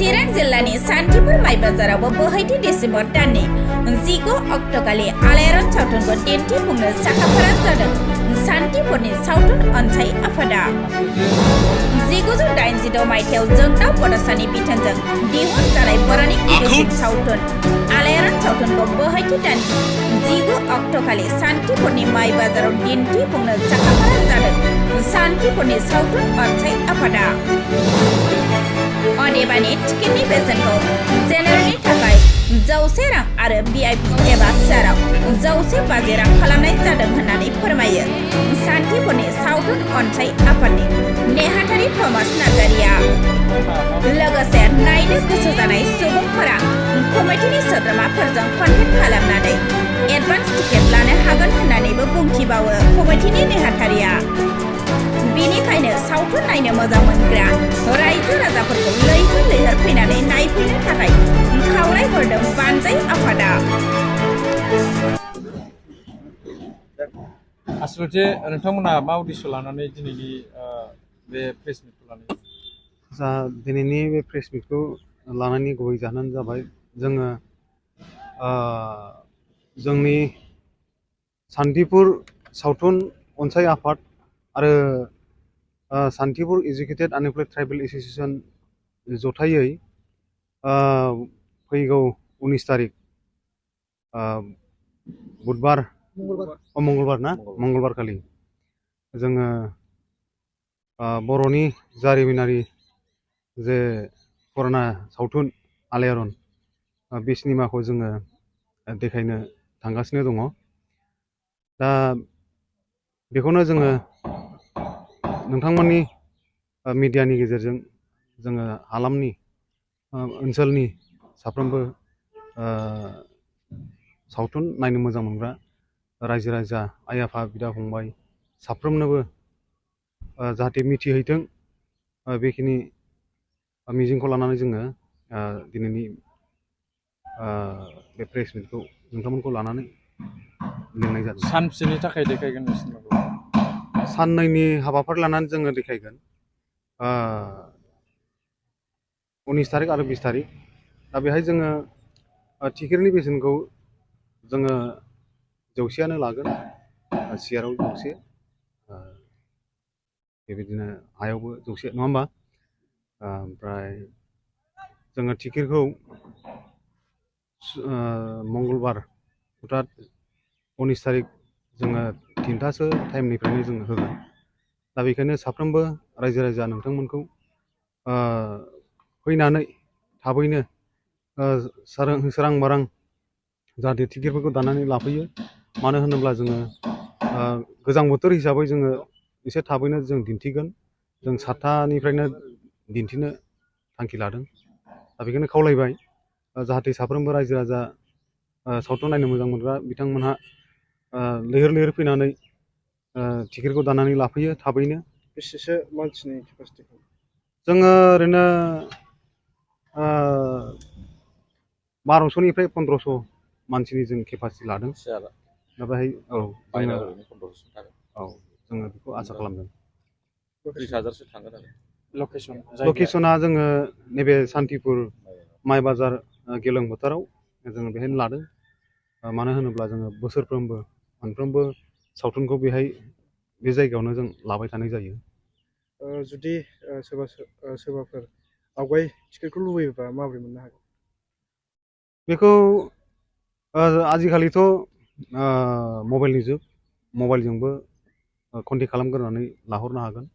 चिरां जिल्लानि सान्थिपुर माइ बाजारावबो बोहैथि डिसेम्बर दाननि 19 अक्ट'खालि इआरन सावथुनखौ दिन्थिफुंनो साखाफारा जादों सान्थिपुरनि सावथुन अनसाइ आफादा। 1986 मायथाइयाव जोंदाव बड'सानि बिथोनजों दिहुनजानाय बर'नि गिबिसिन सावथुन इआरन सावथुनखौ बोहैथि दाननि 19 अक्ट'खालि सान्थिपुरनि माइ बाजाराव दिन्थिफुंनो साखाफारा जादों सान्थिपुरनि सावथुन अनसाइ आफादा। अदेबानि टिकेटनि बेसेनखौ जेनेरेलनि थाखाय 100 रां आरो भिआइपि एबा सिआराव 150 रां खालामनाय जादों होननानै फोरमायो सान्थिपुरनि सावथुन अनसाइ आफादनि नेहाथारि थमास नार्जारिया। लोगोसे नायनो गोसो जानाय सुबुंफोरा कमिटिनि सोद्रोमाफोरजों कन्टेक्ट खालामनानै एडभान्स टिकेट लानो हागोन होननानैबो बुंथिबावो कमिटिनि नेहाथारिया। बेनिखायनो सावथुन नायनो मोजां मोनग्रा रायजो राजाफोरखौ लैहोर लैहोर फैनानै नायफैनो थाखाय खावलायहरदों बानजाय आफादा। आसलथे नोंथांमोना मा उद्देश्य लानानै दिनैनि बे प्रेस मिटखौ लानाय दिनैनि बे प्रेस मिटखौ लानायनि गुबै जाहोनानो जाबाय जोङो जोंनि सान्थिपुर सावथुन अनसाइ आफाद आरो Santipur educated unemployed tribal association जथायै फैगौ 19 तारिख मंगलबार खालि जोङो बर'नि जारिमिनारि जे पुराना सावथुन इआरन बे सिनेमाखौ जोङो देखायनो थांगासिनो दङ। दा बेखौनो जोङो नोंथांमोननि मिडियानि गेजेरजों जोङो हालामनि ओनसोलनि साफ्रोमबो सावथुन नायनो मोजां मोनग्रा रायजो राजा आइ आफा बिदा फंबाय साफ्रोमनोबो जाहाथे मिथिहैथों बेखिनि मिजिंखौ लानानै जोङो दिनैनि बे प्रेस मिटखौ नोंथांमोनखौ लानानै लिंनाय जादों। सानबेसेनि थाखाय देखायगोन बे सिनेमाखौ? साननैनि हाबाफारि लानानै जोङो देखायगोन 19 तारिख आरो 20 तारिख। दा बेहाय जोङो टिकेटनि बेसेनखौ जोङो 100 लागोन, सिआराव 100, बेबायदिनो हायावबो 100 नङा होमबा? ओमफ्राय जोङो टिकेटखौ मंगलबार 19 तारिख जोङो 3थासो टाइमनिफ्रायनो जोङो होगोन। दा बेखायनो साफ्रोमबो रायजो राजा नोंथांमोनखौ फैनानै थाबैनो सोरां बारां जाहाथे टिकेटफोरखौ दाननानै लाफैयो। मानो होनोब्ला जोङो गोजां बोथोर हिसाबै जोङो एसे थाबैनो जों दिन्थिगोन। जों 7थानिफ्रायनो दिन्थिनो थांखि लादों। दा बेखौनो खावलायबाय जाहाथे साफ्रोमबो रायजो राजा सावथुन नायनो मोजां मोनग्रा बिथांमोनहा लैहोर लैहोर फैनानै टिकेटखौ दाननानै लाफैयो थाबैनो। बेसेसो मानसिनि केपासिटिखौ? जोङो ओरैनो 1200निफ्राय 1500 मानसिनि जों केपासिटि लादों। दा बेहाय जोङो बेखौ आसा खालामदों। 30,000सो थांगोन आरो लकेसना जोङो नैबे सान्थिपुर माइ बाजार गेवलां फोथाराव जोङो बेहायनो लादों। मानो होनोब्ला जोङो बोसोरफ्रोमबो मोनफ्रोमबो सावथुनखौ बेहाय बे जायगायावनो जों लाबाय थानाय जायो। जुदि सोरबाफोर आवगाय टिकेटखौ लुबैयोबा माबोरै मोननो हागोन? बेखौ आजिखालिथ' मबाइलनि जुग, मबाइलजोंबो कन्टेक्ट खालामग्रोनानै लाहरनो हागोन।